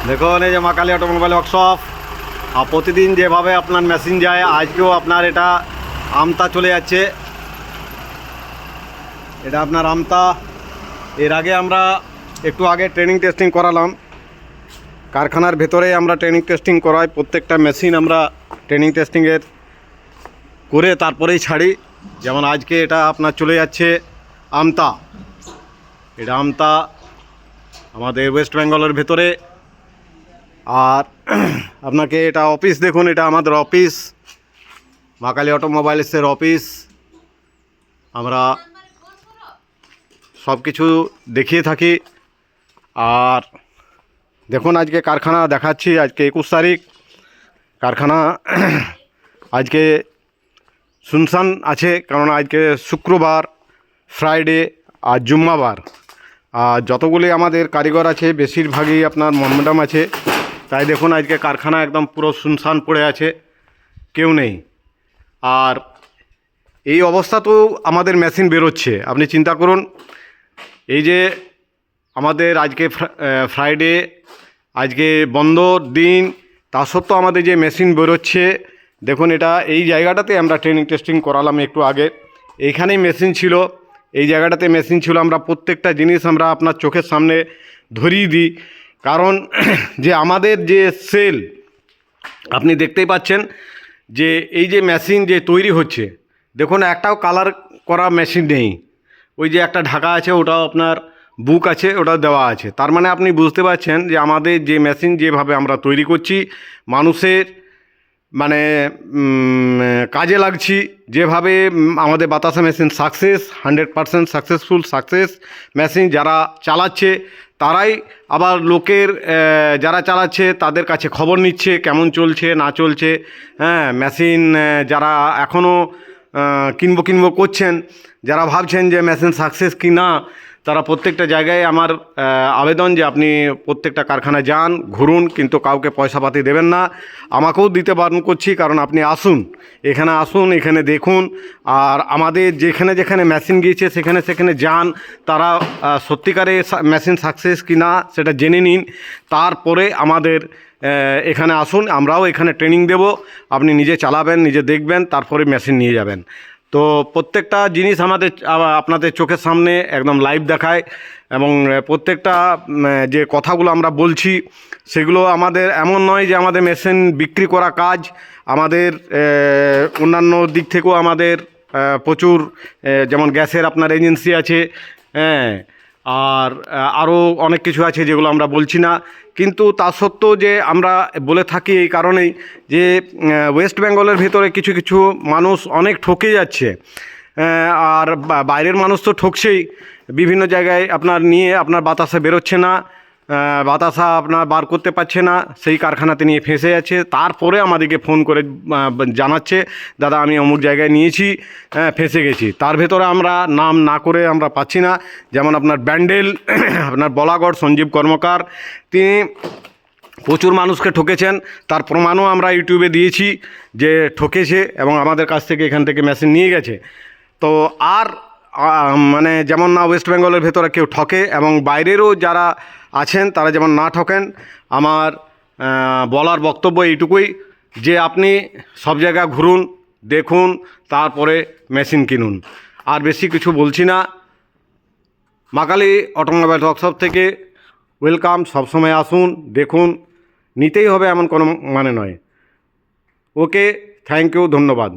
দেখুন এই যে মা কালী অটোমোবাইল ওয়ার্কশপ। আর প্রতিদিন যেভাবে আপনার মেশিন যায়, আজকেও আপনার এটা আমতা চলে যাচ্ছে। এটা আপনার আমতা। এর আগে আমরা একটু আগে ট্রেনিং টেস্টিং করালাম। কারখানার ভেতরে আমরা ট্রেনিং টেস্টিং করাই, প্রত্যেকটা মেশিন আমরা ট্রেনিং টেস্টিংয়ের করে তারপরেই ছাড়ি। যেমন আজকে এটা আপনার চলে যাচ্ছে আমতা। এটা আমতা আমাদের ওয়েস্ট বেঙ্গলের ভেতরে। আর আপনাকে এটা অফিস দেখুন, এটা আমাদের অফিস, মা কালী অটোমোবাইলসের অফিস। আমরা সব কিছু দেখিয়ে থাকি। আর দেখুন আজকে কারখানা দেখাচ্ছি। আজকে 21 তারিখ। কারখানা আজকে শুনশান আছে, কারণ আজকে শুক্রবার, ফ্রাইডে আর জুম্মাবার। আর যতগুলি আমাদের কারিগর আছে বেশিরভাগই আপনার মনমোডাম আছে। তাই দেখুন আজকে কারখানা একদম পুরো শুনশান পড়ে আছে, কেউ নেই। আর এই অবস্থাতেও আমাদের মেশিন বেরোচ্ছে। আপনি চিন্তা করুন, এই যে আমাদের আজকে ফ্রাইডে, আজকে বন্ধ দিন, তা সত্ত্বেও আমাদের যে মেশিন বেরোচ্ছে। দেখুন এটা এই জায়গাটাতে আমরা ট্রেনিং টেস্টিং করালাম একটু আগে। এইখানেই মেশিন ছিল, এই জায়গাটাতে মেশিন ছিল। আমরা প্রত্যেকটা জিনিস আমরা আপনার চোখের সামনে ধরিয়ে দিই, কারণ যে আমাদের যে সেল আপনি দেখতেই পাচ্ছেন যে এই যে মেশিন যে তৈরি হচ্ছে, দেখুন একটাও কালার করা মেশিন নেই। ওই যে একটা ঢাকা আছে, ওটাও আপনার বুক আছে, ওটাও দেওয়া আছে। তার মানে আপনি বুঝতে পারছেন যে আমাদের যে মেশিন যেভাবে আমরা তৈরি করছি, মানুষের মানে কাজে লাগছি যেভাবে। আমাদের বাতাসা machine success, 100% successful success machine. যারা চালাচ্ছে তারাই আবার লোকের যারা চালাচ্ছে তাদের কাছে খবর নিচ্ছে কেমন চলছে না চলছে। হ্যাঁ, মেশিন যারা এখনও কিনবো করছেন, যারা ভাবছেন যে মেশিন সাকসেস কি না, তারা প্রত্যেকটা জায়গায় আমার আবেদন যে আপনি প্রত্যেকটা কারখানায় যান, ঘুরুন, কিন্তু কাউকে পয়সাপাতি দেবেন না। আমাকেও দিতে বারণ করছি, কারণ আপনি আসুন, এখানে আসুন, এখানে দেখুন। আর আমাদের যেখানে যেখানে মেশিন গিয়েছে সেখানে সেখানে যান, তারা সত্যিকারে মেশিন সাকসেস কি না সেটা জেনে নিন। তারপরে আমাদের এখানে আসুন, আমরাও এখানে ট্রেনিং দেব। আপনি নিজে চালাবেন, নিজে দেখবেন, তারপরে মেশিন নিয়ে যাবেন। তো প্রত্যেকটা জিনিস আমাদের আপনাদের চোখের সামনে একদম লাইভ দেখায়। এবং প্রত্যেকটা যে কথাগুলো আমরা বলছি সেগুলো আমাদের এমন নয় যে আমাদের মেশিন বিক্রি করা কাজ। আমাদের অন্যান্য দিক থেকেও আমাদের প্রচুর, যেমন গ্যাসের আপনার এজেন্সি আছে, হ্যাঁ, আর আরও অনেক কিছু আছে যেগুলো আমরা বলছি না। কিন্তু তা সত্ত্বেও যে আমরা বলে থাকি এই কারণেই যে ওয়েস্ট বেঙ্গলের ভিতরে কিছু কিছু মানুষ অনেক ঠকে যাচ্ছে। আর বাইরের মানুষ তো ঠকছেই, বিভিন্ন জায়গায় আপনার নিয়ে আপনার বাতাসা বেরোচ্ছে না, বাতাসা আপনার বার করতে পারছে না, সেই কারখানাতে নিয়ে ফেঁসে যাচ্ছে। তারপরে আমাদেরকে ফোন করে জানাচ্ছে, দাদা আমি অমুক জায়গায় নিয়েছি, ফেঁসে গেছি। তার ভেতরে আমরা নাম না করে আমরা পাচ্ছি না। যেমন আপনার ব্যান্ডেল, আপনার বলাগড় সঞ্জীব কর্মকার, তিনি প্রচুর মানুষকে ঠকেছেন। তার প্রমাণও আমরা ইউটিউবে দিয়েছি যে ঠকেছে এবং আমাদের কাছ থেকে এখান থেকে মেশিন নিয়ে গেছে। তো আর মানে যেমন না ওয়েস্ট বেঙ্গলের ভেতরে কেউ ঠকে, এবং বাইরেরও যারা আছেন তারা যেমন না ঠকেন। আমার বলার বক্তব্য এইটুকুই যে আপনি সব জায়গা ঘুরুন, দেখুন, তারপরে মেশিন কিনুন। আর বেশি কিছু বলছি না। মা কালী অটোমোবাইল ওয়ার্কশপ থেকে ওয়েলকাম। সবসময় আসুন, দেখুন, নিতেই হবে এমন কোনো মানে নয়। ওকে, থ্যাংক ইউ, ধন্যবাদ।